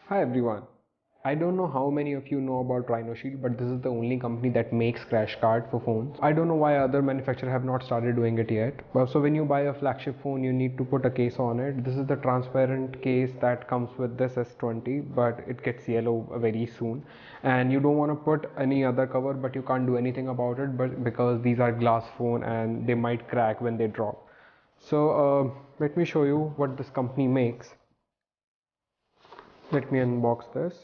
Hi everyone. I don't know how many of you know about RhinoShield, but this is the only company that makes CrashGaurd for phones. I don't know why other manufacturers have not started doing it yet. So when you buy a flagship phone, you need to put a case on it. This is the transparent case that comes with this S20, but it gets yellow very soon. And you don't want to put any other cover, but you can't do anything about it, but because these are glass phone and they might crack when they drop. So let me show you what this company makes. Let me unbox this.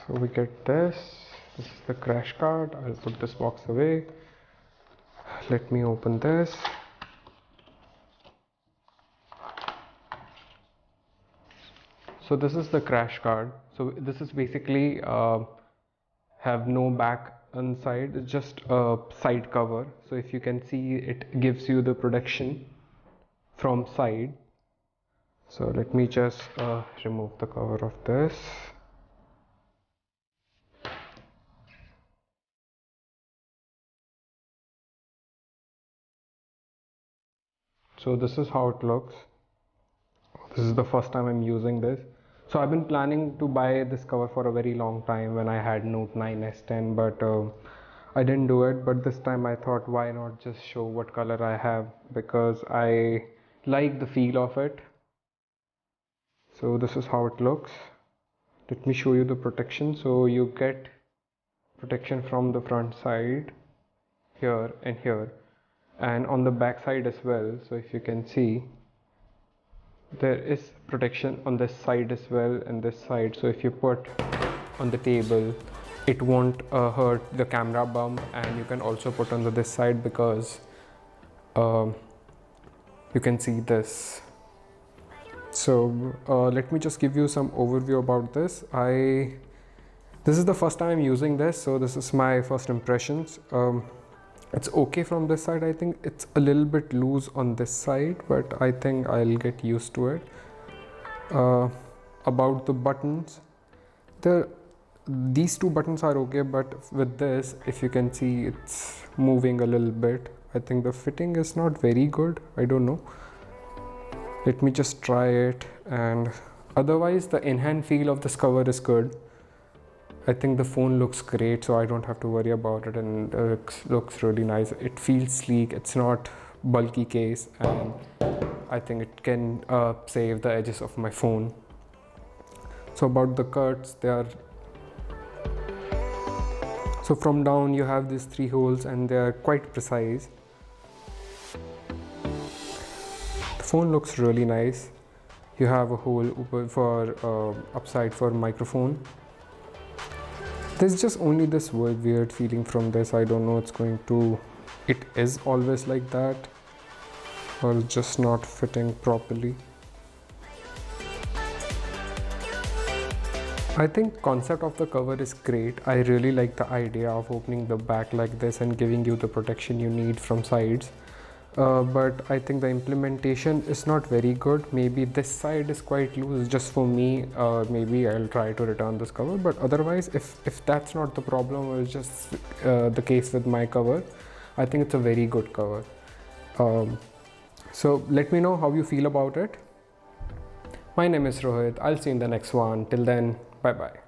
So we get this is the CrashGaurd. I'll put this box away. Let me open this. So this is the CrashGaurd. So this is basically have no back inside, it's just a side cover. So if you can see, it gives you the protection from side. So let me just remove the cover of this. So this is how it looks. This is the first time I'm using this. So I've been planning to buy this cover for a very long time when I had Note 9 S10, but I didn't do it. But this time I thought, why not just show what color I have, because I like the feel of it. So this is how it looks. Let me show you the protection. So you get protection from the front side here and here, and on the back side as well. So if you can see, there is protection on this side as well and this side. So if you put on the table, it won't hurt the camera bump. And you can also put on this side, because you can see this. So let me just give you some overview about this. This is the first time I'm using this, so this is my first impressions. It's okay from this side. I think it's a little bit loose on this side, but I think I'll get used to it. About the buttons, these two buttons are okay, but with this, if you can see, it's moving a little bit. I think the fitting is not very good. I don't know. Let me just try it. And otherwise, the in-hand feel of this cover is good. I think the phone looks great, so I don't have to worry about it, and it looks really nice. It feels sleek. It's not bulky case, and I think it can save the edges of my phone. So about the cuts, so from down you have these 3 holes, and they are quite precise. The phone looks really nice. You have a hole for upside for microphone. There's just only this weird feeling from this. I don't know, it is always like that, or just not fitting properly. I think concept of the cover is great. I really like the idea of opening the back like this and giving you the protection you need from sides. But I think the implementation is not very good. Maybe this side is quite loose just for me. Maybe I'll try to return this cover, but otherwise, if that's not the problem, or it's just the case with my cover, I think it's a very good cover. So let me know how you feel about it. My name is Rohit. I'll see you in the next one. Till then, bye bye.